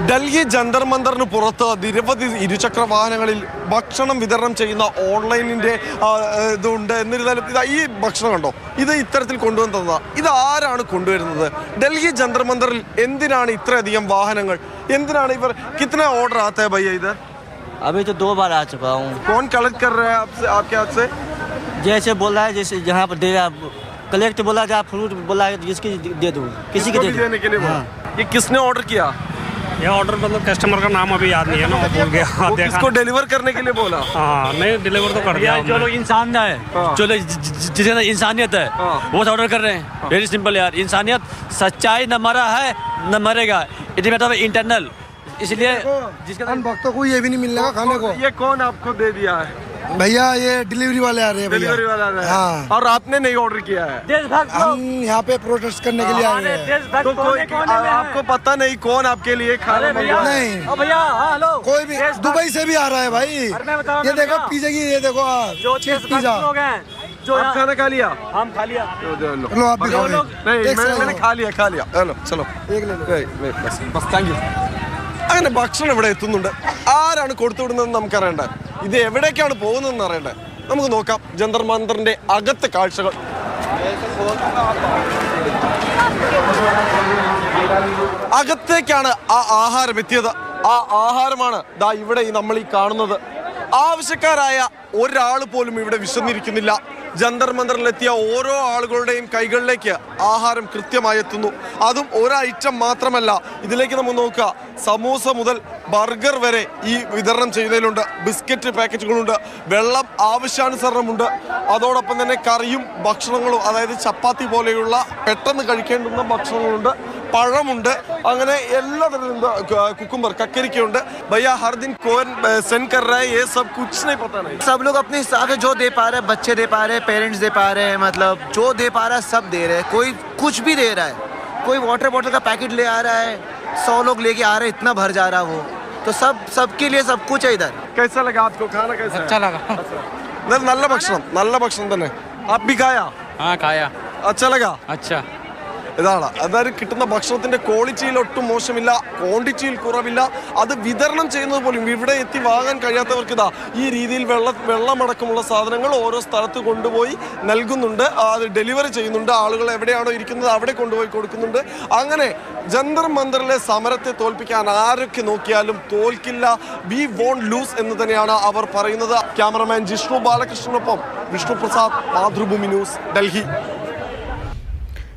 ഡൽഹി ജന്തർ മന്ദറിന് പുറത്ത് നിരവധി ഇരുചക്ര വാഹനങ്ങളിൽ ഭക്ഷണം വിതരണം ചെയ്യുന്ന ഓൺലൈനിന്റെ ഇതുണ്ട്. എന്നിരുന്നാലും ഈ ഭക്ഷണം കണ്ടോ, ഇത് ഇത്തരത്തിൽ കൊണ്ടുവന്നതാണ്. ഇത് ആരാണ് കൊണ്ടുവരുന്നത്? ഡൽഹി ജന്തർ മന്ദറിൽ എന്തിനാണ് ഇത്രയധികം വാഹനങ്ങൾ? എന്തിനാണ് ഇവർ? കിतना ഓർഡർ आता है भैया इधर? अभी तो 2 बार आ चुका हूँ। कौन कलेक्ट कर रहा है आपके हाथ से? जैसे बोला है, जैसे जहाँ पर दे कलेक्ट बोला, जहाँ फ्रूट बोला है जिसकी दे दूँ, किसी के देने के लिए बोला। ये किसने ऑर्डर किया? ये ऑर्डर मतलब कस्टमर का नाम अभी याद नहीं है ना, मैं भूल गया। किसको डिलीवर करने के लिए बोला? हाँ, नहीं डिलीवर तो कर दिया। जो लोग इंसान है, जो लोग जिसके इंसानियत है, वो ऑर्डर कर रहे हैं। वेरी सिंपल यार, इंसानियत, सच्चाई न मरा है न मरेगा, इट मतलब इंटरनल। इसलिए जिसके भक्तों को ये भी नहीं मिलने का खाने को। ये कौन आपको दे दिया है? भैया ये डिलीवरी वाले आ रहे हैं। डिलीवरी वाला आ रहा है। हाँ। और आपने नहीं ऑर्डर किया है? हम यहाँ पे प्रोटेस्ट करने के लिए आए हैं। तो आपको पता नहीं कौन आपके लिए खाना मंगवा? नहीं भैया, हेलो, कोई भी दुबई से भी आ रहा है भाई। ये देखो पिज्जा की, ये देखो चीज पिज्जा। आप खाना खा लिया? हम खा लिया। लो आप भी खाओ। नहीं, मैंने खा लिया हेलो चलो बस थैंक यू। അങ്ങനെ ഭക്ഷണം ഇവിടെ എത്തുന്നുണ്ട്. ആരാണ് കൊടുത്തുവിടുന്നതെന്ന് നമുക്കറിയണ്ടേ? ഇത് എവിടേക്കാണ് പോകുന്നതെന്ന് അറിയണ്ടേ? നമുക്ക് നോക്കാം ജന്തർ മന്ദറിന്റെ അകത്തെ കാഴ്ചകൾ. അകത്തേക്കാണ് ആ ആഹാരം എത്തിയത്. ആ ആഹാരമാണ് ദാ ഇവിടെ നമ്മൾ ഈ കാണുന്നത്. ആവശ്യക്കാരായ ഒരാൾ പോലും ഇവിടെ വിശന്നിരിക്കുന്നില്ല. ജന്തർ മന്ദറിലെത്തിയ ഓരോ ആളുകളുടെയും കൈകളിലേക്ക് ആഹാരം കൃത്യമായി എത്തുന്നു. അതും ഒരു ഐറ്റം മാത്രമല്ല, ഇതിലേക്ക് നമ്മൾ നോക്കുക, സമൂസ മുതൽ ബർഗർ വരെ ഈ വിതരണം ചെയ്യുന്നതിലുണ്ട്. ബിസ്ക്കറ്റ് പാക്കറ്റുകളുണ്ട്, വെള്ളം ആവശ്യാനുസരണമുണ്ട്. അതോടൊപ്പം തന്നെ കറിയും ഭക്ഷണങ്ങളും, അതായത് ചപ്പാത്തി പോലെയുള്ള പെട്ടെന്ന് കഴിക്കേണ്ടുന്ന ഭക്ഷണങ്ങളുണ്ട്, പഴമുണ്ട്, അങ്ങനെ എല്ലാ തരം കുക്കുംബർ കക്കരിക്കുണ്ട്. भैया हर दिन कौन सेंड कर रहा है? ये सब कुछ नहीं पता नहीं. सब लोग अपने हिसाब से जो दे पा रहे हैं, बच्चे दे पा रहे हैं, पेरेंट्स दे पा रहे हैं, मतलब जो दे पा रहा है सब दे रहे हैं. कोई कुछ भी दे रहा है. कोई वाटर बॉटल का पैकेट ले आ रहा है, 100 लोग लेके आ रहे हैं, इतना भर जा रहा है वो. तो सबके लिए सब कुछ है इधर. कैसा लगा आपको खाना? कैसा? अच्छा लगा। നല്ല ഭക്ഷണം തന്നെ. आप भी खाया? हाँ खाया। अच्छा लगा? अच्छा. ഇതാണ്, അതായത് കിട്ടുന്ന ഭക്ഷണത്തിന്റെ ക്വാളിറ്റിയിൽ ഒട്ടും മോശമില്ല, ക്വാണ്ടിറ്റിയിൽ കുറവില്ല. അത് വിതരണം ചെയ്യുന്നത് പോലും ഇവിടെ എത്തി വാങ്ങാൻ കഴിയാത്തവർക്ക് ഇതാ ഈ രീതിയിൽ വെള്ളമടക്കമുള്ള സാധനങ്ങൾ ഓരോ സ്ഥലത്ത് കൊണ്ടുപോയി നൽകുന്നുണ്ട്. അത് ഡെലിവറി ചെയ്യുന്നുണ്ട്. ആളുകൾ എവിടെയാണോ ഇരിക്കുന്നത് അവിടെ കൊണ്ടുപോയി കൊടുക്കുന്നുണ്ട്. അങ്ങനെ ജന്തർ മന്ദറിലെ സമരത്തെ തോൽപ്പിക്കാൻ ആരൊക്കെ നോക്കിയാലും തോൽക്കില്ല. വി വോണ്ട് ലൂസ് എന്ന് തന്നെയാണ് അവർ പറയുന്നത്. ക്യാമറമാൻ ജിഷ്ണു ബാലകൃഷ്ണനൊപ്പം വിഷ്ണു പ്രസാദ്, മാതൃഭൂമി ന്യൂസ്, ഡൽഹി.